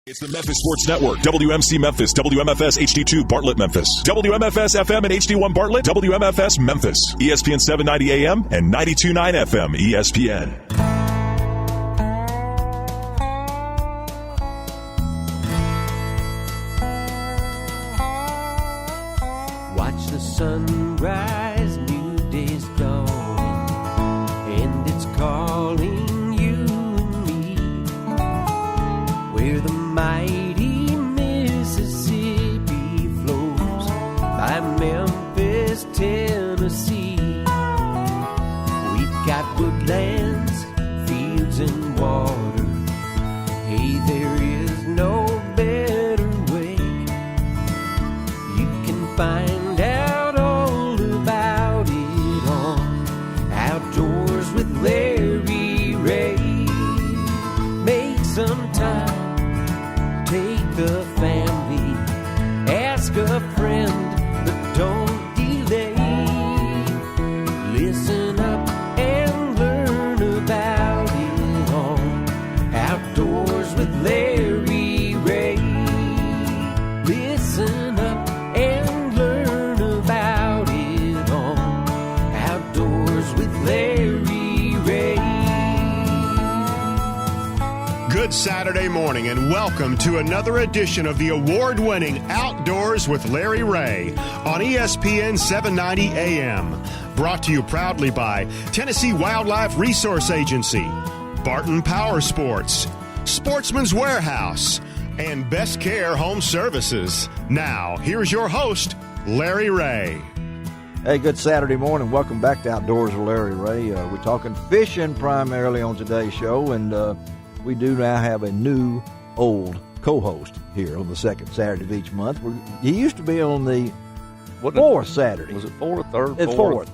It's the Memphis Sports Network, WMC Memphis, WMFS HD2 Bartlett Memphis, WMFS FM and HD1 Bartlett, WMFS Memphis, ESPN 790 AM and 92.9 FM ESPN. Watch the sunrise, new day's dawning, and it's calling you and me, where the mighty Mississippi flows by Memphis, Tennessee. We've got woodlands, fields, and water. Hey, there is no better way. You can find out all about it on Outdoors with Larry Ray. Make some time. Take the family, ask a friend, but don't delay. Listen up and learn about it on Outdoors with Larry Ray. Listen up and learn about it on Outdoors with Larry Ray. Good Saturday morning and welcome to another edition of the award-winning Outdoors with Larry Rea on ESPN 790 AM. Brought to you proudly by Tennessee Wildlife Resource Agency, Barton Power Sports, Sportsman's Warehouse, and Best Care Home Services. Now, here's your host, Larry Rea. Hey, good Saturday morning. Welcome back to Outdoors with Larry Rea. We're talking fishing primarily on today's show, and we do now have a new, old co-host here on the second Saturday of each month. He used to be on the fourth Saturday. Was it fourth, third, It's fourth.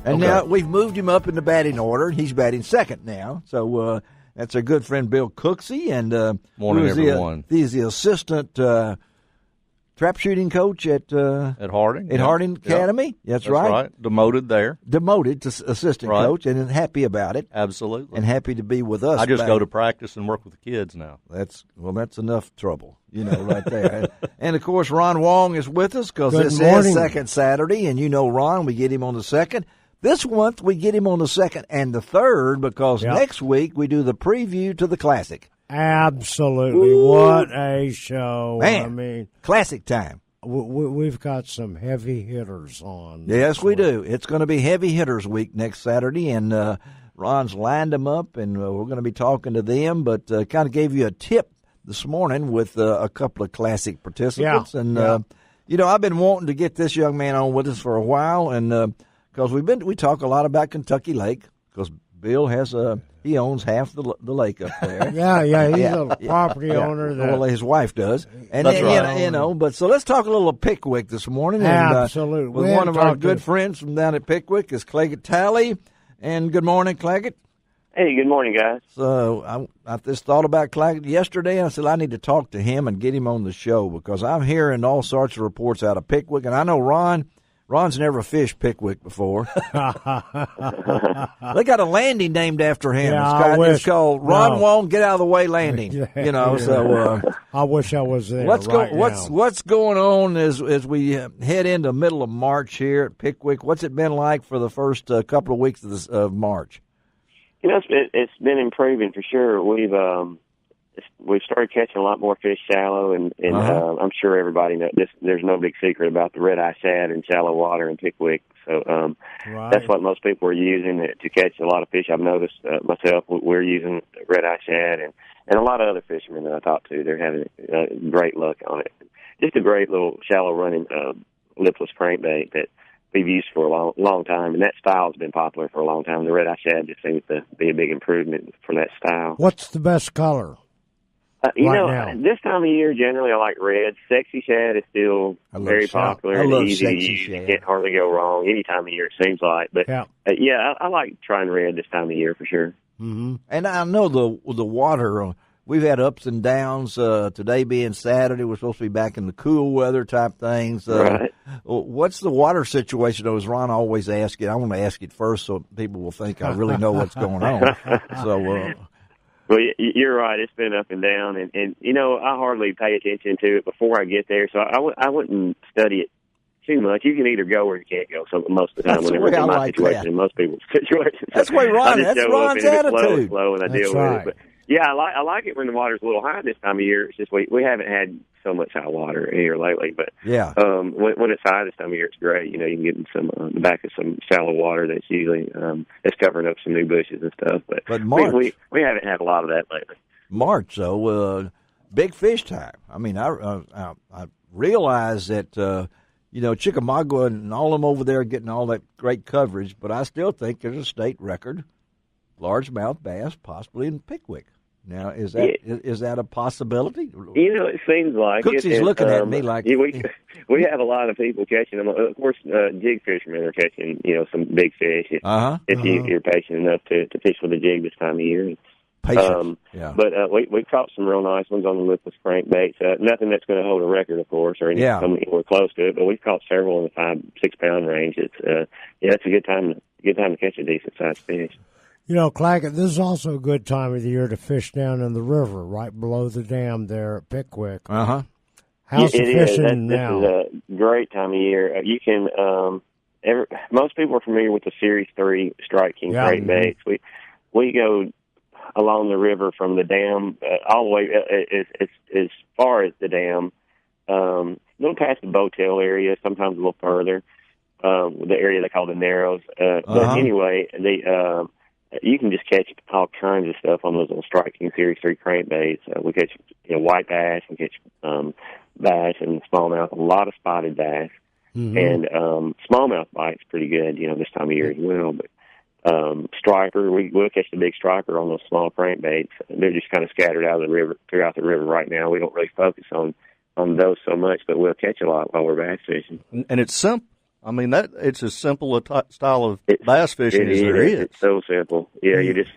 And Okay. now we've moved him up in the batting order. He's batting second now. So that's our good friend Bill Cooksey. And Morning, everyone. He's the assistant trap shooting coach at Harding. At Harding Academy. That's right. Demoted there. Demoted to assistant Right. coach, and happy about it. Absolutely. And happy to be with us. I just back. go to practice and work with the kids now. That's enough trouble, right there. and of course, Ron Wong is with us because Good this morning. is second Saturday, and Ron, we get him on the second. This month we get him on the second and the third because next week we do the preview to the Classic. Absolutely. Ooh. What a show. Man, I mean, Classic time. we've got some heavy hitters on. Yes, we do. It's going to be Heavy Hitters Week next Saturday, and Ron's lined them up, and we're going to be talking to them, but kind of gave you a tip this morning with a couple of Classic participants. I've been wanting to get this young man on with us for a while, and because we talk a lot about Kentucky Lake, because Bill he owns half the lake up there. He's a property owner. Well, his wife does. And That's then, right. but so let's talk a little Pickwick this morning. And, Absolutely. with one of our good friends from down at Pickwick is Clagett Talley. And good morning, Clagett. Hey, good morning, guys. So I just thought about Clagett yesterday, and I said I need to talk to him and get him on the show because I'm hearing all sorts of reports out of Pickwick, and I know Ron's never fished Pickwick before. They got a landing named after him. Yeah, It's called Ron Won't Get Out of the Way Landing. So I wish I was there. what's now. going on as we head into middle of March here at Pickwick? What's it been like for the first couple of weeks of March? It's been improving for sure. We've started catching a lot more fish shallow, and I'm sure everybody knows this. There's no big secret about the red-eye shad in shallow water in Pickwick. So that's what most people are using to catch a lot of fish. I've noticed myself. We're using red-eye shad and a lot of other fishermen that I talk to. They're having great luck on it. Just a great little shallow running lipless crankbait that we've used for a long time, and that style has been popular for a long time. The red-eye shad just seems to be a big improvement for that style. What's the best color? Now. This time of year, generally, I like red. Sexy shad is still very popular and easy to use. You can't hardly go wrong any time of year, it seems like. But, I like trying red this time of year for sure. Mm-hmm. And I know the water, we've had ups and downs. Today being Saturday, we're supposed to be back in the cool weather type things. Right. What's the water situation, though, as Ron always asks it? I want to ask it first so people will think I really know what's going on. So Well, you're right. It's been up and down, and you know, I hardly pay attention to it before I get there, so I wouldn't study it too much. You can either go or you can't go. So most of the time, That's whenever the way in I my like situation, that. in most people's situations, That's the way Ron. I just That's show up, Ron's and if it's attitude. slow, and I deal That's with right. it. But yeah, I like it when the water's a little high this time of year. It's just we haven't had so much high water here lately, but Yeah. when it's high this time of year, it's great. You know, you can get in some the back of some shallow water that's usually it's covering up some new bushes and stuff. But March, we haven't had a lot of that lately. March, though, big fish time. I mean, I realize that you know, Chickamauga and all of them over there are getting all that great coverage, but I still think there's a state record largemouth bass possibly in Pickwick. Now, is that a possibility? You know, it seems like Cooksy's looking at me like we have a lot of people catching them. Of course, jig fishermen are catching some big fish if you're patient enough to fish with a jig this time of year. Patience. Yeah. But we caught some real nice ones on the lipless crankbaits. Nothing that's going to hold a record, of course, or anything anywhere close to it. But we've caught several in the 5-6 pound range. It's it's a good time to catch a decent sized fish. You know, Clagett, this is also a good time of the year to fish down in the river, right below the dam there at Pickwick. Uh-huh. How's the fishing now? This is a great time of year. You can most people are familiar with the Series 3 Strike King crankbaits. We go along the river from the dam all the way as far as the dam, a little past the Boattail area, sometimes a little further, the area they call the Narrows. But anyway, you can just catch all kinds of stuff on those little Strike King Series 3 crankbaits. We catch white bass, we catch bass and smallmouth, a lot of spotted bass, and smallmouth bite's pretty good, this time of year as well. But striper, we'll catch the big striper on those small crankbaits. They're just kind of scattered out of the river, throughout the river right now. We don't really focus on those so much, but we'll catch a lot while we're bass fishing. And it's simple. I mean, it's as simple a style of bass fishing as there is. It's so simple. Yeah, you just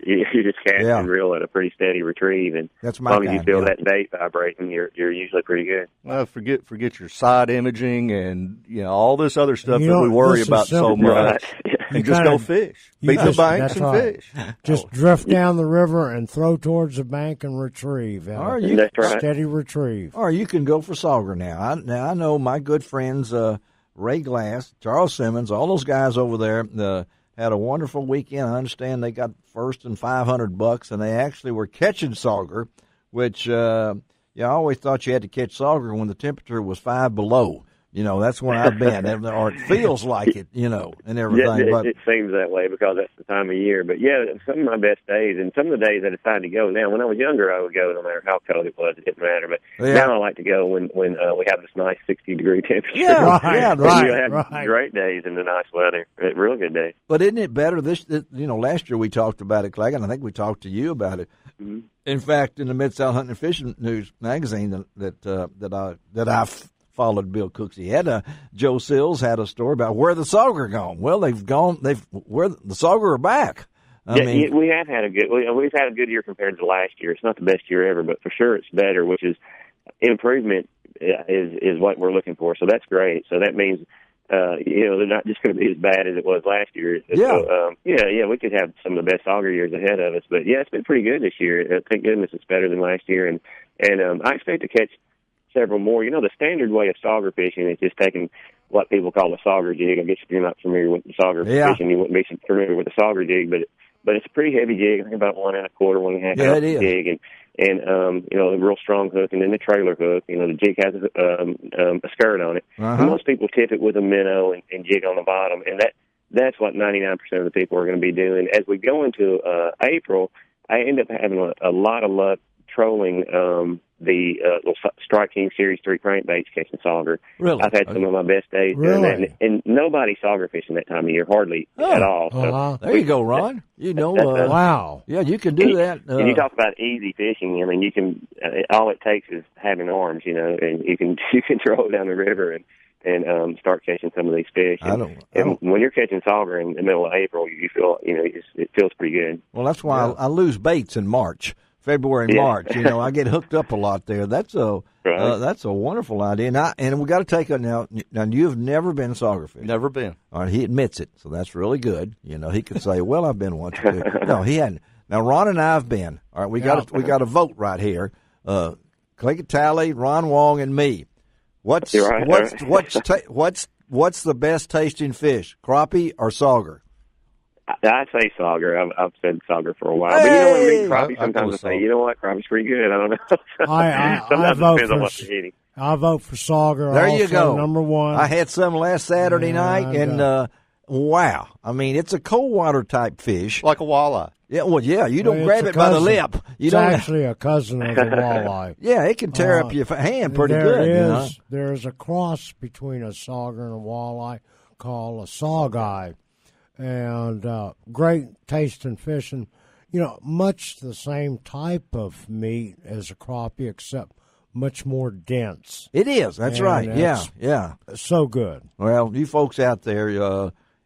cast and reel at a pretty steady retrieve, and that's as long as you feel that bait vibrating, you're usually pretty good. Well, forget your side imaging and all this other stuff that we worry about so much. Right. And just go fish. Beat the banks and fish. Just drift down the river and throw towards the bank and retrieve. That's right. Steady retrieve. Or you can go for sauger now. I know my good friends Ray Glass, Charles Simmons, all those guys over there had a wonderful weekend. I understand they got first and $500, and they actually were catching sauger, which I always thought you had to catch sauger when the temperature was 5 below. That's when I've been, or it feels like it, and everything. Yeah, it seems that way because that's the time of year. But, some of my best days, and some of the days I decided to go. Now, when I was younger, I would go no matter how cold it was. It didn't matter. But now I like to go when we have this nice 60-degree temperature. Yeah, right. We'll have great days in the nice weather, real good days. But isn't it better? Last year we talked about it, Clagett, and I think we talked to you about it. Mm-hmm. In fact, in the Mid-South Hunting and Fishing News magazine that I followed Bill Cooksey. Joe Sills had a story about where the sauger gone. Well, where the sauger are back. We have had we've had a good year compared to last year. It's not the best year ever, but for sure it's better, which is improvement is what we're looking for. So that's great. So that means they're not just going to be as bad as it was last year. So, we could have some of the best sauger years ahead of us. But it's been pretty good this year. Thank goodness it's better than last year, and I expect to catch several more. The standard way of sauger fishing is just taking what people call a sauger jig. I guess if you're not familiar with the sauger fishing, you wouldn't be familiar with the sauger jig, but it's a pretty heavy jig. I think about 1 1/4, 1.5 ounce jig, and a real strong hook, and then the trailer hook. The jig has a skirt on it. And most people tip it with a minnow and jig on the bottom, and that's what 99% of the people are going to be doing. As we go into April, I end up having a lot of luck trolling the Strike King Series 3 crankbaits catching sauger. Really? I've had some of my best days doing that, and nobody's sauger fishing that time of year, hardly at all. So there you go, Ron. Wow. Yeah, you can do that. And you talk about easy fishing. I mean, you can. All it takes is having arms, and you can troll down the river and start catching some of these fish. And when you're catching sauger in the middle of April, you feel it feels pretty good. Well, that's why I lose baits in March. February and March, I get hooked up a lot there. That's a wonderful idea. And we got to take it now. Now you've never been sauger fishing. Never been. All right, he admits it, so that's really good. He could say, "Well, I've been once or two." No, he hadn't. Now, Ron and I have been. All right, we got a vote right here. Clagett, Talley, Ron Wong, and me. What's the best tasting fish, crappie or sauger? I say sauger. I've said sauger for a while, but you know what I mean. Crappie. Sometimes I say, you know what, crappie's pretty good. I don't know. Sometimes it depends on what you're eating. I vote for sauger. There also, you go. Number one. I had some last Saturday night, and wow! I mean, it's a cold water type fish, like a walleye. Yeah, well, yeah. You don't grab it by the lip. It's actually a cousin of the walleye. Yeah, it can tear up your hand pretty good. There's a cross between a sauger and a walleye called a sawguy, and great tasting fish, and much the same type of meat as a crappie, except much more dense. It is. That's right. Yeah. So good. Well, you folks out there,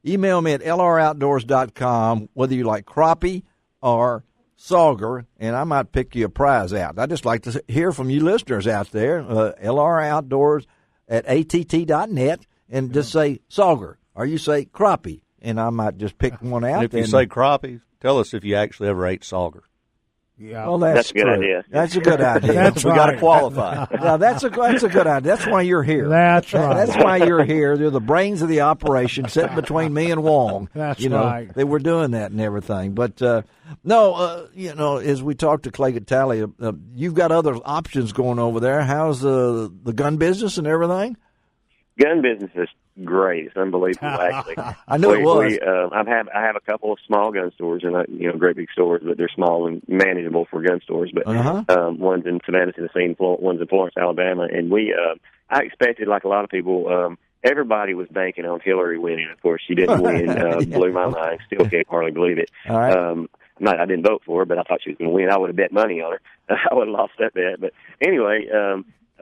email me at lroutdoors.com whether you like crappie or sauger, and I might pick you a prize out. I'd just like to hear from you listeners out there, lroutdoors@att.net, and just say sauger, or you say crappie, and I might just pick one out. And if you say crappie, tell us if you actually ever ate sauger. Yeah, well, that's a good idea. That's a good idea. That's we right. got to qualify. Yeah, that's a good idea. That's why you're here. That's right. That's why you're here. They're the brains of the operation, sitting between me and Wong. That's right. They were doing that and everything. But as we talked to Clagett, Talley, you've got other options going over there. How's the gun business and everything? Gun business is great. It's unbelievable, actually. I knew it was. I have a couple of small gun stores, and great big stores, but they're small and manageable for gun stores. But one's in Savannah, Tennessee, one's in Florence, Alabama, and I expected, like a lot of people, everybody was banking on Hillary winning. Of course, she didn't win. Blew my mind. Still can't hardly believe it. All right. I didn't vote for her, but I thought she was going to win. I would have bet money on her. I would have lost that bet. But anyway,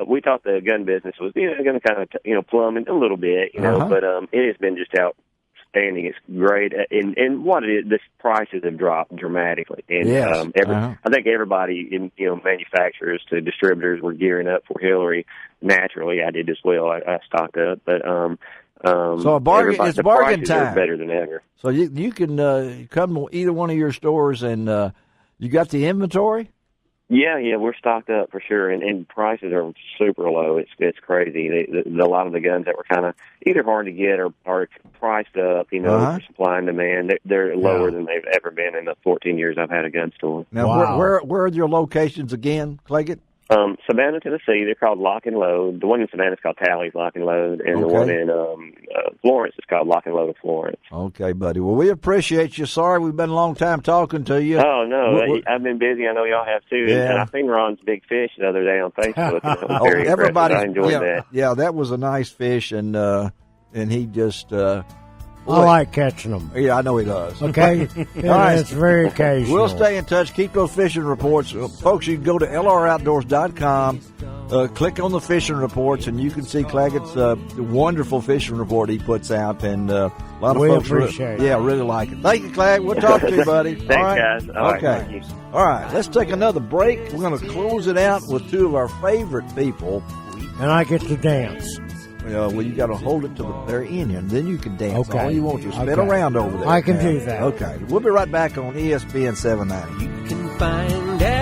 we thought the gun business was going to kind of plummet a little bit, but it has been just outstanding. It's great, and what it is, the prices have dropped dramatically, and I think everybody in manufacturers to distributors were gearing up for Hillary. Naturally, I did as well. I stocked up, but so a bargain. It's bargain time. Are better than ever. So you can come to either one of your stores, and you got the inventory. Yeah, we're stocked up for sure, and prices are super low. It's crazy. A lot of the guns that were kind of either hard to get or are priced up, for supply and demand, they're lower than they've ever been in the 14 years I've had a gun store. Now, where are your locations again, Clagett? Savannah, Tennessee, they're called Lock and Load. The one in Savannah is called Talley's Lock and Load, and the one in Florence is called Lock and Load of Florence. Okay, buddy. Well, we appreciate you. Sorry we've been a long time talking to you. Oh, no. I've been busy. I know y'all have, too. Yeah. And I seen Ron's big fish the other day on Facebook. Everybody, I enjoyed that. Yeah, that was a nice fish, and he just... I like catching them. Yeah, I know he does. Okay? All right. It's very occasional. We'll stay in touch. Keep those fishing reports. Folks, you can go to lroutdoors.com, click on the fishing reports, and you can see Clagett's wonderful fishing report he puts out. And a lot of folks appreciate it. Yeah, really like it. Thank you, Clagett. We'll talk to you, buddy. Thanks, guys. All okay. Right, thank you. All right, let's take another break. We're going to close it out with two of our favorite people. And I get to dance. Well, you got to hold it to the very end, and then you can dance all you want to. Spin Okay. around over there. I can do that. Okay, we'll be right back on ESPN 790. You can find out